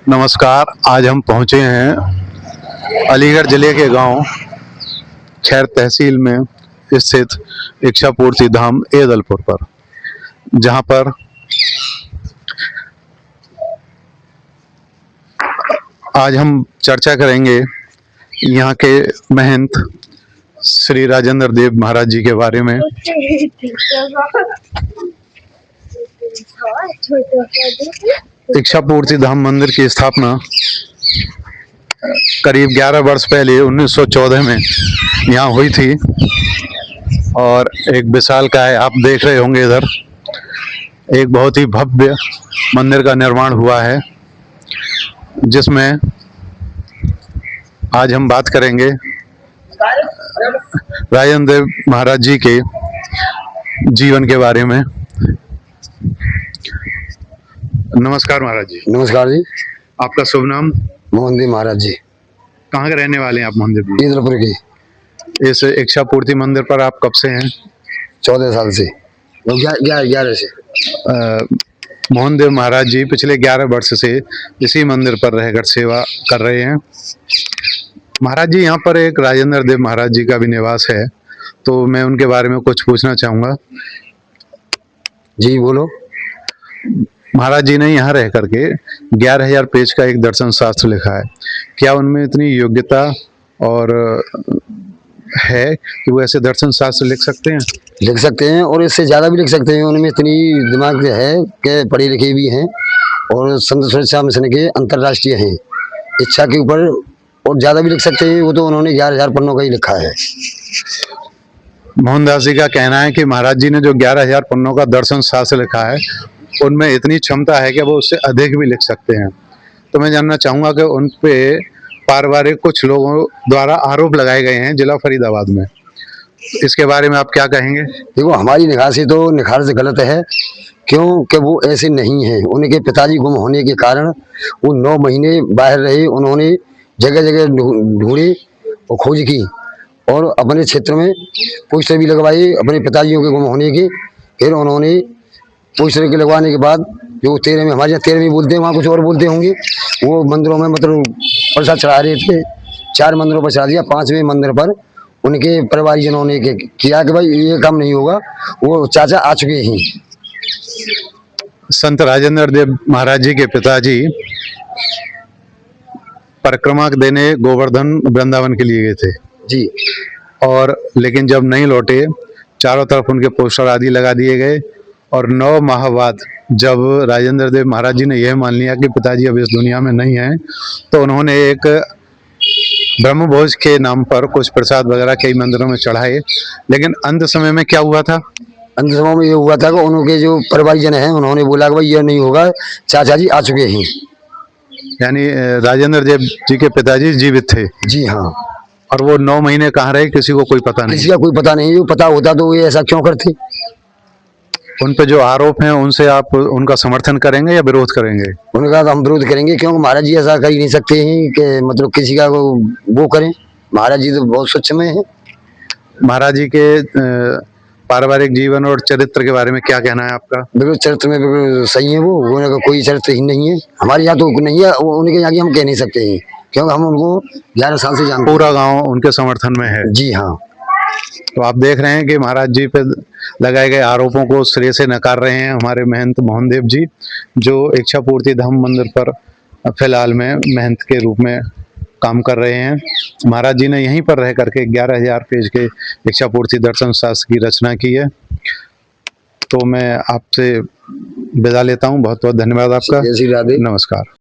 नमस्कार। आज हम पहुंचे हैं अलीगढ़ जिले के गांव खैर तहसील में स्थित इच्छापूर्ति धाम एदलपुर पर, जहां पर आज हम चर्चा करेंगे यहां के महंत श्री राजेंद्र देव महाराज जी के बारे में। इच्छापूर्ति धाम मंदिर की स्थापना करीब 11 वर्ष पहले 1914 में यहाँ हुई थी और एक विशालकाय, आप देख रहे होंगे इधर, एक बहुत ही भव्य मंदिर का निर्माण हुआ है, जिसमें आज हम बात करेंगे राजेंद्र देव महाराज जी के जीवन के बारे में। नमस्कार महाराज जी। नमस्कार जी। आपका शुभ नाम? मोहन देव महाराज जी। कहाँ के रहने वाले हैं आप मोहन देव जी? एदलपुर के। इस इच्छापूर्ति मंदिर पर आप कब से हैं? 14 साल से। 11 से। मोहन देव महाराज जी पिछले 11 वर्ष से इसी मंदिर पर रहकर सेवा कर रहे हैं। महाराज जी, यहाँ पर एक राजेंद्र देव महाराज जी का भी निवास है, तो मैं उनके बारे में कुछ पूछना चाहूँगा। जी बोलो। महाराज जी ने यहाँ रह करके 11,000 पेज का एक दर्शन शास्त्र लिखा है। क्या उनमें इतनी योग्यता और है कि वो ऐसे दर्शन शास्त्र लिख सकते हैं? लिख सकते हैं और इससे ज़्यादा भी लिख सकते हैं। उनमें इतनी दिमाग है कि पढ़े लिखे भी हैं और संत सुरक्षा मिशन के अंतर्राष्ट्रीय हैं। इच्छा के ऊपर और ज़्यादा भी लिख सकते हैं। वो तो उन्होंने 11,000 पन्नों का ही लिखा है। मोहनदास जी का कहना है कि महाराज जी ने जो 11,000 पन्नों का दर्शन शास्त्र लिखा है, उनमें इतनी क्षमता है कि वो उससे अधिक भी लिख सकते हैं। तो मैं जानना चाहूँगा कि उन पे पारिवारिक कुछ लोगों द्वारा आरोप लगाए गए हैं जिला फरीदाबाद में, इसके बारे में आप क्या कहेंगे? देखो, हमारी निगाह से तो निखार से गलत है, क्योंकि वो ऐसे नहीं हैं। उनके पिताजी गुम होने के कारण वो 9 महीने बाहर रहे। उन्होंने जगह जगह ढूंढी और खोज की और अपने क्षेत्र में पोस्टर भी लगवाए अपने पिताजियों के गुम होने के। फिर उन्होंने पोस्टर के लगवाने के बाद जो 13 में, हमारे यहाँ 13 में बोलते हैं, वहाँ कुछ और बोलते होंगे, वो मंदिरों में मतलब प्रसाद चढ़ा रहे थे। 4 मंदिरों पर चढ़ा दिया। 5वें मंदिर पर उनके परिवारजनों ने किया कि भाई ये काम नहीं होगा। वो चाचा आ चुके हैं। संत राजेंद्र देव महाराज जी के पिताजी परिक्रमा देने गोवर्धन वृंदावन के लिए गए थे जी, और लेकिन जब नहीं लौटे, चारों तरफ उनके पोस्टर आदि लगा दिए गए और 9 माह बाद जब राजेंद्र देव महाराज जी ने यह मान लिया कि पिताजी अब इस दुनिया में नहीं हैं, तो उन्होंने एक ब्रह्मभोज के नाम पर कुछ प्रसाद वगैरह कई मंदिरों में चढ़ाए। लेकिन अंत समय में क्या हुआ था? अंत समय में ये हुआ था कि उनके जो परिवारजन हैं, उन्होंने बोला कि भाई ये नहीं होगा, चाचा जी आ चुके हैं। यानी राजेंद्र देव जी के पिताजी जीवित थे? जी हाँ। और वो 9 महीने कहाँ रहे, किसी को कोई पता नहीं? किसी का कोई पता नहीं। जो पता होता तो ये ऐसा क्यों करते? उन पे जो आरोप हैं, उनसे आप उनका समर्थन करेंगे या विरोध करेंगे? उनका तो हम विरोध करेंगे, क्योंकि महाराज जी ऐसा कर ही नहीं सकते हैं कि मतलब किसी का वो करें। महाराज जी तो बहुत स्वच्छ में है। महाराज जी के पारिवारिक जीवन और चरित्र के बारे में क्या कहना है आपका? बिल्कुल चरित्र में बिल्कुल सही है। वो उनका कोई चरित्र ही नहीं है। हमारे यहाँ तो नहीं है। उनके यहाँ की हम कह नहीं सकते हैं, क्योंकि हम उनको 11 साल से जानते हैं। पूरा गांव उनके समर्थन में है? जी हाँ। तो आप देख रहे हैं कि महाराज जी पे लगाए गए आरोपों को सिरे से नकार रहे हैं हमारे महंत मोहन देव जी, जो इच्छापूर्ति धाम मंदिर पर फिलहाल में महंत के रूप में काम कर रहे हैं। महाराज जी ने यहीं पर रह करके 11,000 पेज के इच्छापूर्ति दर्शन शास्त्र की रचना की है। तो मैं आपसे विदा लेता हूँ। बहुत बहुत धन्यवाद आपका। जय श्री राधे। नमस्कार।